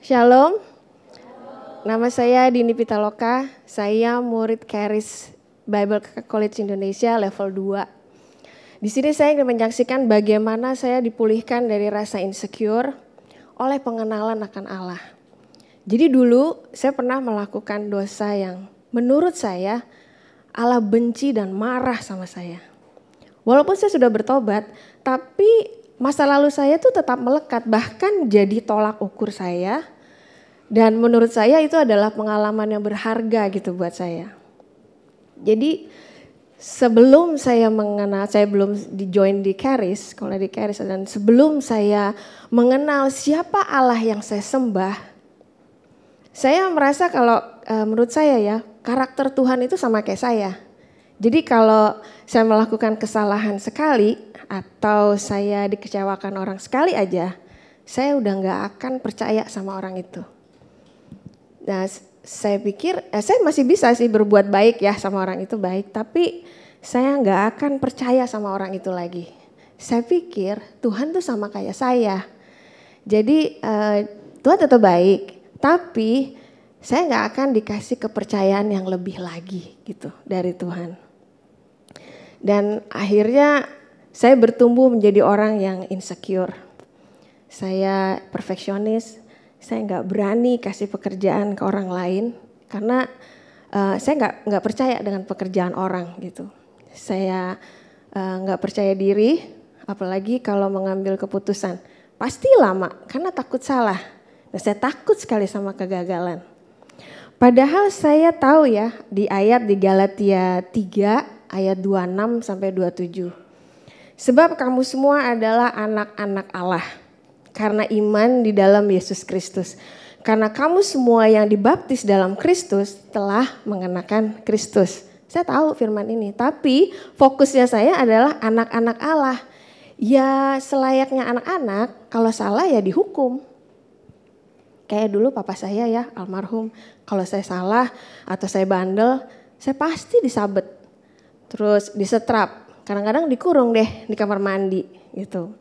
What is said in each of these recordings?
Shalom, nama saya Dini Pitaloka, saya murid Charis Bible College Indonesia level 2. Di sini saya ingin menyaksikan bagaimana saya dipulihkan dari rasa insecure oleh pengenalan akan Allah. Jadi dulu saya pernah melakukan dosa yang menurut saya Allah benci dan marah sama saya. Walaupun saya sudah bertobat, tapi masa lalu saya tuh tetap melekat, bahkan jadi tolak ukur saya. Dan menurut saya itu adalah pengalaman yang berharga gitu buat saya. Jadi sebelum saya mengenal, saya belum di-join di Charis, kalau di Charis, dan sebelum saya mengenal siapa Allah yang saya sembah, saya merasa kalau menurut saya ya, karakter Tuhan itu sama kayak saya. Jadi kalau saya melakukan kesalahan sekali atau saya dikecewakan orang sekali aja, saya udah gak akan percaya sama orang itu. Nah, saya pikir saya masih bisa sih berbuat baik ya sama orang itu baik, tapi saya nggak akan percaya sama orang itu lagi. Saya pikir Tuhan tuh sama kayak saya. Jadi Tuhan tetap baik, tapi saya nggak akan dikasih kepercayaan yang lebih lagi gitu dari Tuhan. Dan akhirnya saya bertumbuh menjadi orang yang insecure. Saya perfeksionis. Saya nggak berani kasih pekerjaan ke orang lain karena saya nggak percaya dengan pekerjaan orang gitu. Saya nggak percaya diri, apalagi kalau mengambil keputusan. Pasti lama karena takut salah. Dan saya takut sekali sama kegagalan. Padahal saya tahu ya di ayat di Galatia 3 ayat 26 sampai 27. Sebab kamu semua adalah anak-anak Allah. Karena iman di dalam Yesus Kristus. Karena kamu semua yang dibaptis dalam Kristus telah mengenakan Kristus. Saya tahu firman ini, tapi fokusnya saya adalah anak-anak Allah. Ya selayaknya anak-anak, kalau salah ya dihukum. Kayak dulu papa saya ya almarhum, kalau saya salah atau saya bandel, saya pasti disabet. Terus disetrap, kadang-kadang dikurung deh di kamar mandi gitu.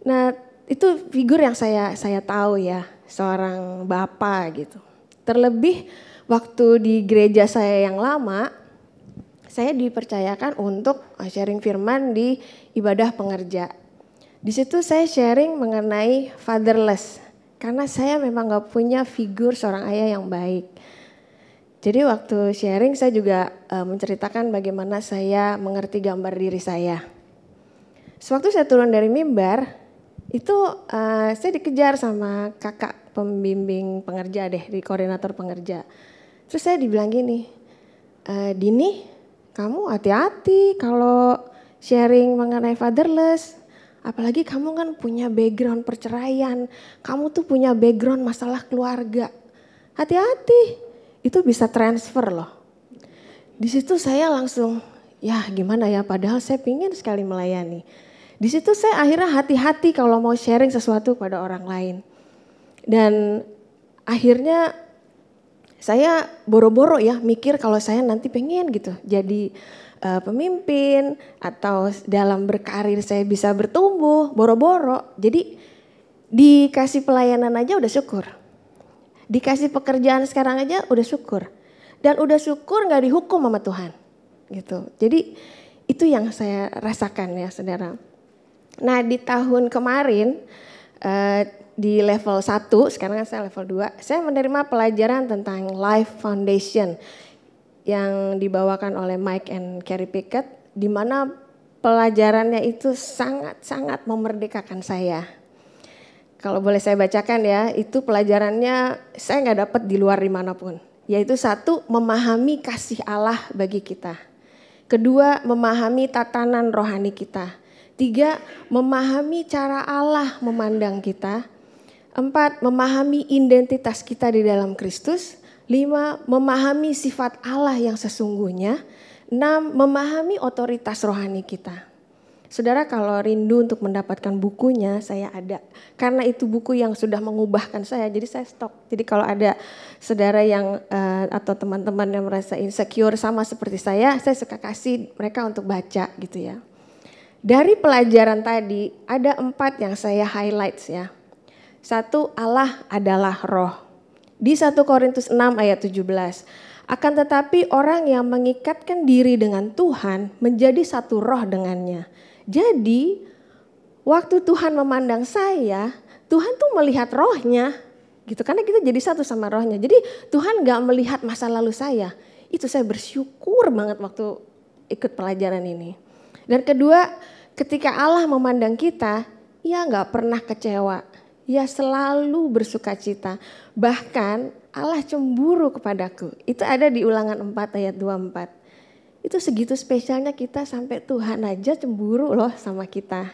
Nah, itu figur yang saya tahu ya, seorang bapak gitu. Terlebih waktu di gereja saya yang lama, saya dipercayakan untuk sharing firman di ibadah pengerja. Di situ saya sharing mengenai fatherless, karena saya memang gak punya figur seorang ayah yang baik. Jadi waktu sharing saya juga menceritakan bagaimana saya mengerti gambar diri saya. Sewaktu saya turun dari mimbar, itu saya dikejar sama kakak pembimbing pengerja deh, di koordinator pengerja. Terus saya dibilang gini, Dini kamu hati-hati kalau sharing mengenai fatherless. Apalagi kamu kan punya background perceraian, kamu tuh punya background masalah keluarga. Hati-hati, itu bisa transfer loh. Di situ saya langsung, ya gimana ya, padahal saya pingin sekali melayani. Di situ saya akhirnya hati-hati kalau mau sharing sesuatu kepada orang lain. Dan akhirnya saya boro-boro ya mikir kalau saya nanti pengen gitu jadi pemimpin atau dalam berkarir saya bisa bertumbuh, boro-boro. Jadi dikasih pelayanan aja udah syukur. Dikasih pekerjaan sekarang aja udah syukur. Dan udah syukur gak dihukum sama Tuhan gitu. Jadi itu yang saya rasakan ya saudara. Nah di tahun kemarin di level 1, sekarang kan saya level 2, saya menerima pelajaran tentang Life Foundation yang dibawakan oleh Mike and Carrie Pickett, di mana pelajarannya itu sangat-sangat memerdekakan saya. Kalau boleh saya bacakan ya, itu pelajarannya saya nggak dapat di luar dimanapun. Yaitu 1, memahami kasih Allah bagi kita. 2, memahami tatanan rohani kita. 3, memahami cara Allah memandang kita. 4, memahami identitas kita di dalam Kristus. 5, memahami sifat Allah yang sesungguhnya. 6, memahami otoritas rohani kita. Saudara kalau rindu untuk mendapatkan bukunya, saya ada. Karena itu buku yang sudah mengubahkan saya, jadi saya stok. Jadi kalau ada saudara yang atau teman-teman yang merasa insecure sama seperti saya suka kasih mereka untuk baca gitu ya. Dari pelajaran tadi ada 4 yang saya highlights ya. Satu, Allah adalah roh. Di 1 Korintus 6 ayat 17. Akan tetapi orang yang mengikatkan diri dengan Tuhan menjadi satu roh dengannya. Jadi waktu Tuhan memandang saya, Tuhan tuh melihat rohnya gitu. Karena kita jadi satu sama rohnya. Jadi Tuhan gak melihat masa lalu saya. Itu saya bersyukur banget waktu ikut pelajaran ini. Dan kedua, ketika Allah memandang kita, ia gak pernah kecewa. Ia selalu bersuka cita. Bahkan Allah cemburu kepadaku. Itu ada di Ulangan 4 ayat 24. Itu segitu spesialnya kita sampai Tuhan aja cemburu loh sama kita.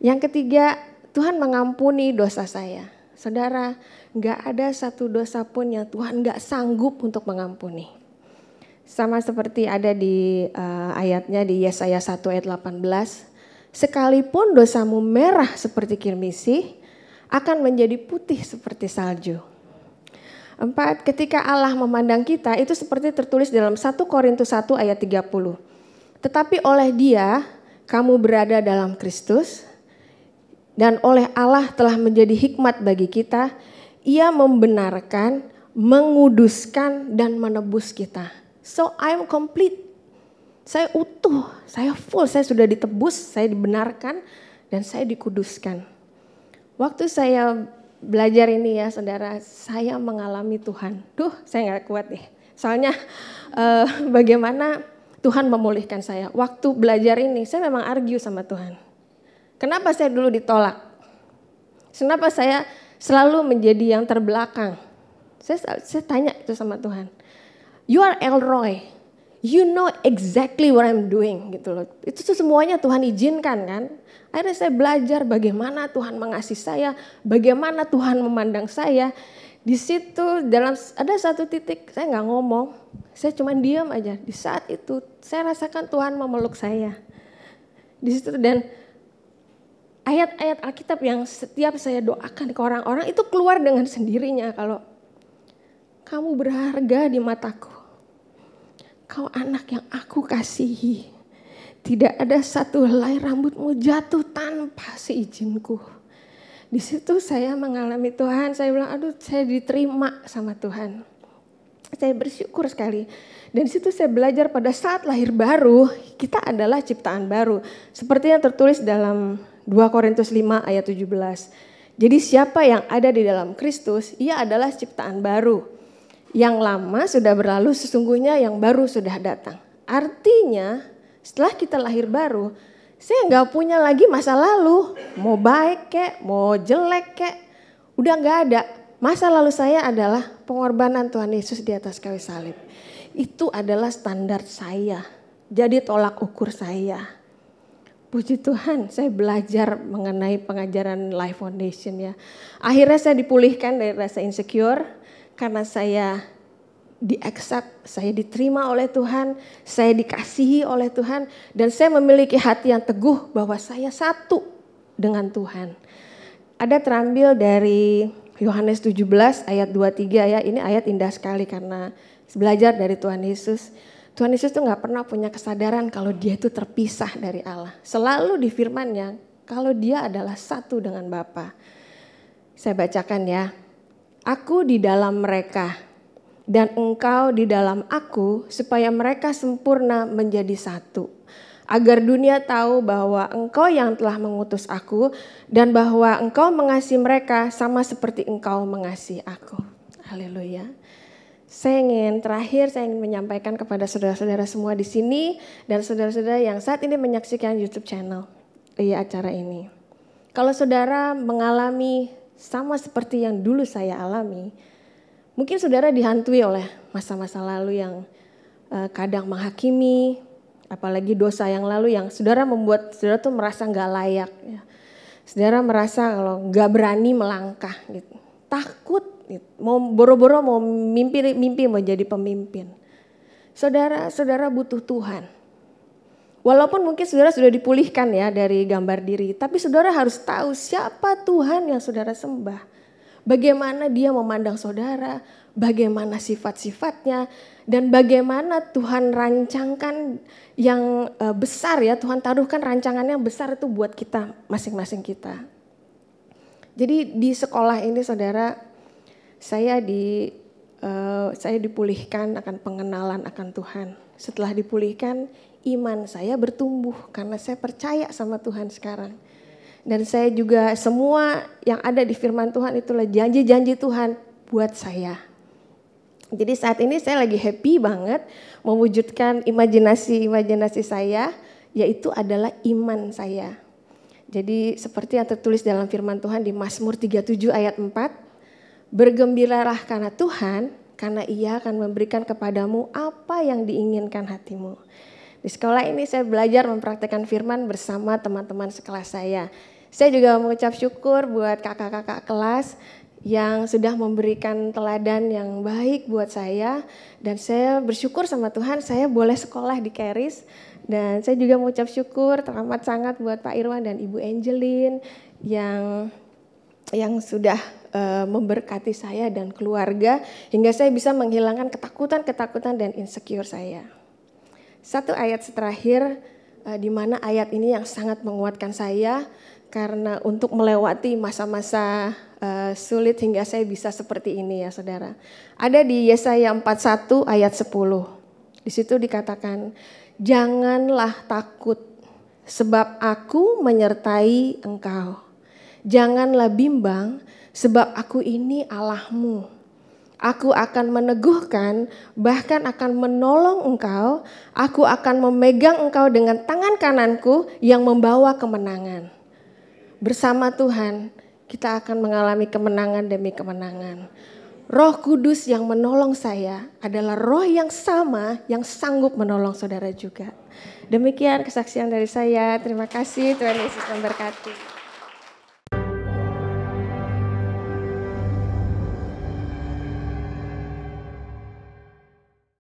Yang ketiga, Tuhan mengampuni dosa saya. Saudara, gak ada satu dosa pun yang Tuhan gak sanggup untuk mengampuni. Sama seperti ada di ayatnya di Yesaya 1 ayat 18. Sekalipun dosamu merah seperti kirmisi, akan menjadi putih seperti salju. 4. Ketika Allah memandang kita, itu seperti tertulis dalam 1 Korintus 1 ayat 30. Tetapi oleh Dia, kamu berada dalam Kristus, dan oleh Allah telah menjadi hikmat bagi kita, Ia membenarkan, menguduskan, dan menebus kita. So I'm complete. Saya utuh, saya full, saya sudah ditebus, saya dibenarkan, dan saya dikuduskan. Waktu saya belajar ini ya saudara, saya mengalami Tuhan. Saya gak kuat nih. Soalnya bagaimana Tuhan memulihkan saya. Waktu belajar ini saya memang argue sama Tuhan. Kenapa saya dulu ditolak? Kenapa saya selalu menjadi yang terbelakang? Saya tanya itu sama Tuhan. You are Elroy. You know exactly what I'm doing gitu loh. Itu semuanya Tuhan izinkan kan. Akhirnya saya belajar bagaimana Tuhan mengasihi saya, bagaimana Tuhan memandang saya. Di situ ada satu titik saya nggak ngomong, saya cuma diam aja. Di saat itu saya rasakan Tuhan memeluk saya. Di situ dan ayat-ayat Alkitab yang setiap saya doakan ke orang-orang itu keluar dengan sendirinya kalau kamu berharga di mataku. Kau anak yang aku kasihi. Tidak ada satu helai rambutmu jatuh tanpa seizinku. Di situ saya mengalami Tuhan, saya bilang aduh saya diterima sama Tuhan. Saya bersyukur sekali. Dan di situ saya belajar pada saat lahir baru, kita adalah ciptaan baru. Seperti yang tertulis dalam 2 Korintus 5 ayat 17. Jadi siapa yang ada di dalam Kristus, ia adalah ciptaan baru. Yang lama sudah berlalu, sesungguhnya yang baru sudah datang. Artinya setelah kita lahir baru, saya nggak punya lagi masa lalu. Mau baik kek, mau jelek kek, udah nggak ada. Masa lalu saya adalah pengorbanan Tuhan Yesus di atas kayu salib. Itu adalah standar saya. Jadi tolak ukur saya. Puji Tuhan, saya belajar mengenai pengajaran Life Foundation ya. Akhirnya saya dipulihkan dari rasa insecure karena saya di-accept, saya diterima oleh Tuhan, saya dikasihi oleh Tuhan, dan saya memiliki hati yang teguh bahwa saya satu dengan Tuhan. Ada terambil dari Yohanes 17 ayat 23 ya, ini ayat indah sekali karena belajar dari Tuhan Yesus. Tuhan Yesus tuh gak pernah punya kesadaran kalau dia itu terpisah dari Allah. Selalu di firman-Nya kalau dia adalah satu dengan Bapa. Saya bacakan ya. Aku di dalam mereka dan engkau di dalam aku supaya mereka sempurna menjadi satu. Agar dunia tahu bahwa engkau yang telah mengutus aku dan bahwa engkau mengasihi mereka sama seperti engkau mengasihi aku. Haleluya. Saya ingin menyampaikan kepada saudara-saudara semua di sini dan saudara-saudara yang saat ini menyaksikan YouTube channel acara ini. Kalau saudara mengalami sama seperti yang dulu saya alami, mungkin saudara dihantui oleh masa-masa lalu yang kadang menghakimi, apalagi dosa yang lalu yang saudara membuat saudara tuh merasa gak layak. Ya. Saudara merasa kalau gak berani melangkah, gitu. Takut, gitu. Mau boro-boro mau mimpi mau jadi pemimpin. Saudara butuh Tuhan. Walaupun mungkin saudara sudah dipulihkan ya dari gambar diri, tapi saudara harus tahu siapa Tuhan yang saudara sembah. Bagaimana dia memandang saudara, bagaimana sifat-sifatnya, dan bagaimana Tuhan rancangkan yang besar ya, Tuhan taruhkan rancangan yang besar itu buat kita, masing-masing kita. Jadi di sekolah ini saudara, saya dipulihkan akan pengenalan akan Tuhan. Setelah dipulihkan, iman saya bertumbuh karena saya percaya sama Tuhan sekarang. Dan saya juga semua yang ada di firman Tuhan itulah janji-janji Tuhan buat saya. Jadi saat ini saya lagi happy banget mewujudkan imajinasi saya, yaitu adalah iman saya. Jadi seperti yang tertulis dalam firman Tuhan di Mazmur 37 ayat 4, bergembiralah karena Tuhan, karena Ia akan memberikan kepadamu apa yang diinginkan hatimu. Di sekolah ini saya belajar mempraktikkan firman bersama teman-teman sekelas saya. Saya juga mengucap syukur buat kakak-kakak kelas yang sudah memberikan teladan yang baik buat saya. Dan saya bersyukur sama Tuhan saya boleh sekolah di Charis. Dan saya juga mengucap syukur teramat sangat buat Pak Irwan dan Ibu Angelin yang sudah memberkati saya dan keluarga hingga saya bisa menghilangkan ketakutan dan insecure saya. Satu ayat terakhir di mana ayat ini yang sangat menguatkan saya karena untuk melewati masa-masa sulit hingga saya bisa seperti ini ya saudara. Ada di Yesaya 41 ayat 10. Di situ dikatakan, janganlah takut sebab aku menyertai engkau. Janganlah bimbang sebab aku ini Allahmu. Aku akan meneguhkan, bahkan akan menolong engkau. Aku akan memegang engkau dengan tangan kananku yang membawa kemenangan. Bersama Tuhan kita akan mengalami kemenangan demi kemenangan. Roh Kudus yang menolong saya adalah roh yang sama yang sanggup menolong saudara juga. Demikian kesaksian dari saya. Terima kasih, Tuhan Yesus memberkati.